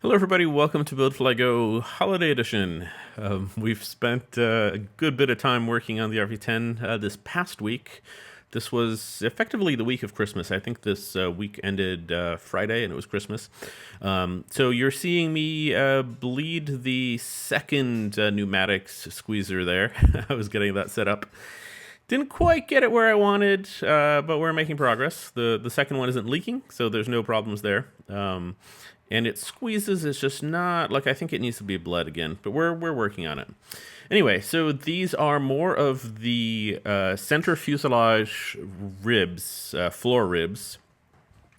Hello, everybody. Welcome to Build Fly Go Holiday Edition. We've spent a good bit of time working on the RV-10 this past week. This was effectively the week of Christmas. I think this week ended Friday, and it was Christmas. So you're seeing me bleed the second pneumatics squeezer there. I was getting that set up. Didn't quite get it where I wanted, but we're making progress. The second one isn't leaking, so there's no problems there. And it squeezes. It's just not like I think it needs to be bled again, but we're working on it. Anyway, so these are more of the center fuselage ribs, floor ribs.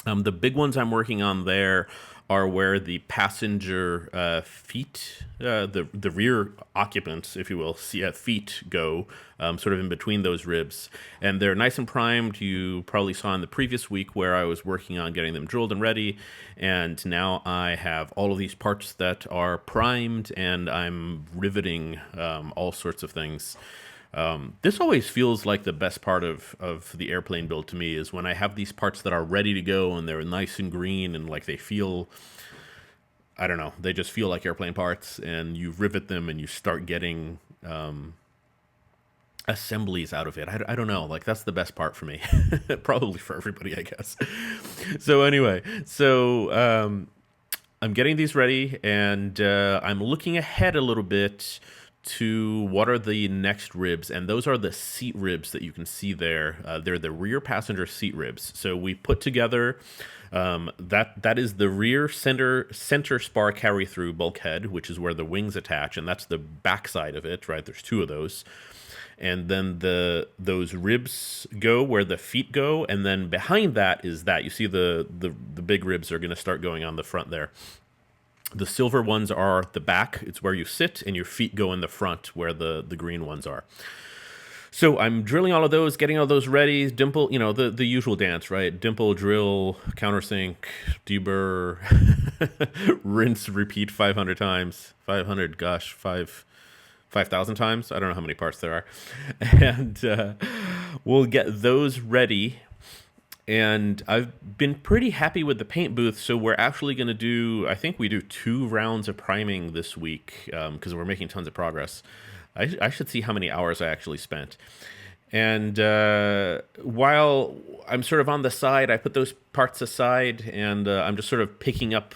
The big ones I'm working on there are where the passenger feet, the rear occupants, if you will, feet go, sort of in between those ribs. And they're nice and primed. You probably saw in the previous week where I was working on getting them drilled and ready. And now I have all of these parts that are primed, and I'm riveting all sorts of things. This always feels like the best part of the airplane build to me is when I have these parts that are ready to go and they're nice and green and like they feel, I don't know, they just feel like airplane parts, and you rivet them and you start getting assemblies out of it. I don't know, like that's the best part for me. Probably for everybody, I guess. So anyway, I'm getting these ready, and I'm looking ahead a little bit to what are the next ribs, and those are the seat ribs that you can see there. They're the rear passenger seat ribs. So we put together that is the rear center spar carry through bulkhead, which is where the wings attach, and that's the back side of it, right? There's two of those. And then those ribs go where the feet go, and then behind that is that you see the big ribs are going to start going on the front there. The silver ones are the back. It's where you sit, and your feet go in the front where the green ones are. So I'm drilling all of those, getting all those ready. Dimple, the usual dance, right? Dimple, drill, countersink, deburr, rinse, repeat 500 times. 500, gosh, 5,000 times. I don't know how many parts there are. And we'll get those ready. And I've been pretty happy with the paint booth, so we're actually going to do, I think we do 2 rounds of priming this week, because we're making tons of progress. I should see how many hours I actually spent. And while I'm sort of on the side, I put those parts aside, and I'm just sort of picking up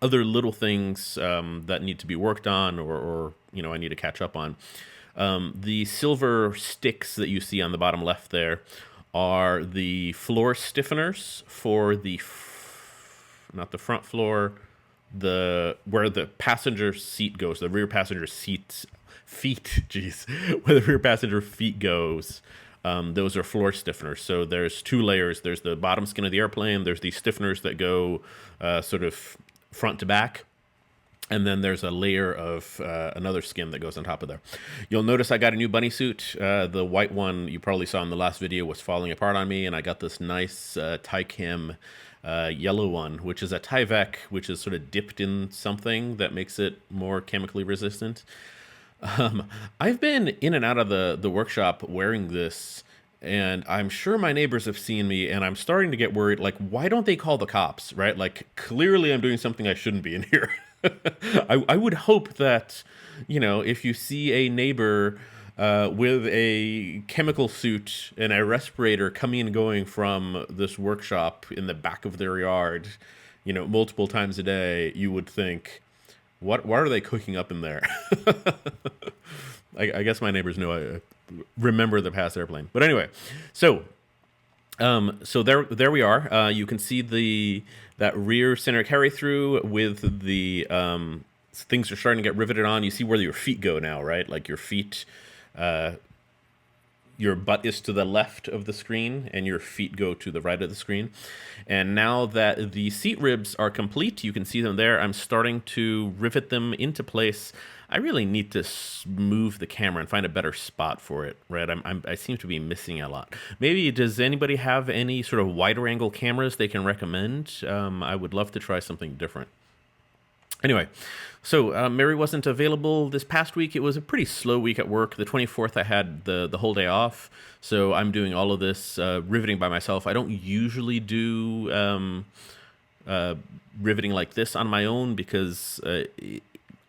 other little things that need to be worked on, or I need to catch up on. The silver sticks that you see on the bottom left there are the floor stiffeners for not the front floor, where the passenger seat goes, the rear passenger feet, where the rear passenger feet goes. Those are floor stiffeners. So there's 2 layers. There's the bottom skin of the airplane. There's these stiffeners that go sort of front to back. And then there's a layer of another skin that goes on top of there. You'll notice I got a new bunny suit. The white one you probably saw in the last video was falling apart on me, and I got this nice Tychem yellow one, which is a Tyvek, which is sort of dipped in something that makes it more chemically resistant. I've been in and out of the workshop wearing this, and I'm sure my neighbors have seen me, and I'm starting to get worried, like, why don't they call the cops, right? Like, clearly I'm doing something I shouldn't be in here. I would hope that, if you see a neighbor with a chemical suit and a respirator coming and going from this workshop in the back of their yard, multiple times a day, you would think, what are they cooking up in there? I guess my neighbors know I remember the past airplane. But anyway, so there we are. You can see that rear center carry through with the things are starting to get riveted on. You see where your feet go now, right? Like your feet, your butt is to the left of the screen and your feet go to the right of the screen. And now that the seat ribs are complete, you can see them there. I'm starting to rivet them into place. I really need to move the camera and find a better spot for it, right? I seem to be missing a lot. Maybe, does anybody have any sort of wider angle cameras they can recommend? I would love to try something different. Anyway, so Mary wasn't available this past week. It was a pretty slow week at work. The 24th, I had the whole day off, so I'm doing all of this riveting by myself. I don't usually do riveting like this on my own because I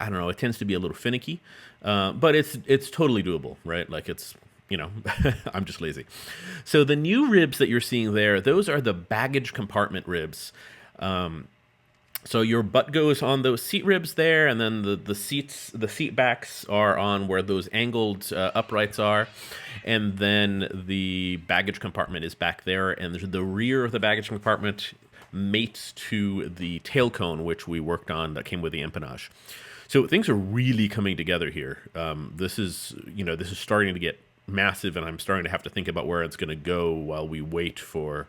don't know, it tends to be a little finicky, but it's totally doable, right? Like it's, I'm just lazy. So the new ribs that you're seeing there, those are the baggage compartment ribs. So your butt goes on those seat ribs there, and then the seat backs are on where those angled uprights are, and then the baggage compartment is back there, and the rear of the baggage compartment mates to the tail cone, which we worked on that came with the empennage. So things are really coming together here. This is starting to get massive, and I'm starting to have to think about where it's going to go while we wait for,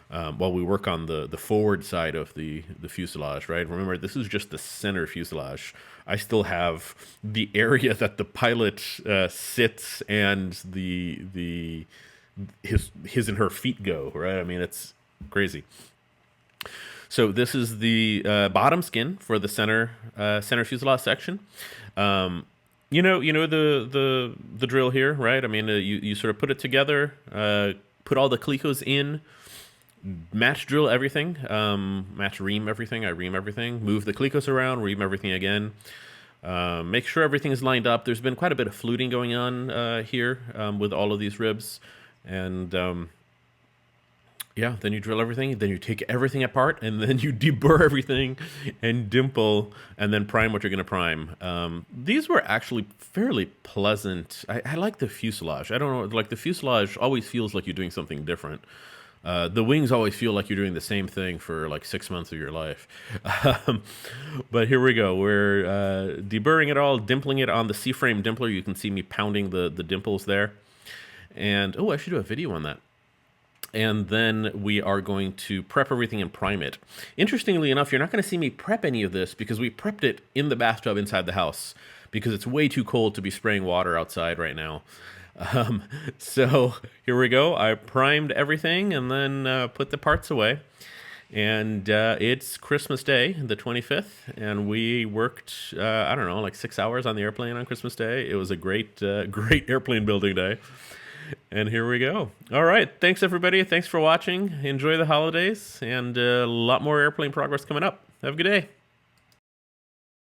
while we work on the forward side of the fuselage, right? Remember, this is just the center fuselage. I still have the area that the pilot sits and his and her feet go, right? I mean, it's crazy. So this is the bottom skin for the center fuselage section. You know the drill here, right? I mean, you sort of put it together, put all the clecos in, match drill everything, match ream everything. I ream everything, move the clecos around, ream everything again. Make sure everything is lined up. There's been quite a bit of fluting going on here with all of these ribs, and yeah, then you drill everything, then you take everything apart, and then you deburr everything and dimple, and then prime what you're going to prime. These were actually fairly pleasant. I like the fuselage. I don't know, like the fuselage always feels like you're doing something different. The wings always feel like you're doing the same thing for like 6 months of your life. But here we go. We're deburring it all, dimpling it on the C-frame dimpler. You can see me pounding the dimples there. And, oh, I should do a video on that. And then we are going to prep everything and prime it. Interestingly enough, you're not going to see me prep any of this because we prepped it in the bathtub inside the house because it's way too cold to be spraying water outside right now. So here we go. I primed everything and then put the parts away. And it's Christmas Day, the 25th, and we worked, I don't know, like 6 hours on the airplane on Christmas Day. It was a great airplane building day. And here we go. All right. Thanks, everybody. Thanks for watching. Enjoy the holidays, and a lot more airplane progress coming up. Have a good day.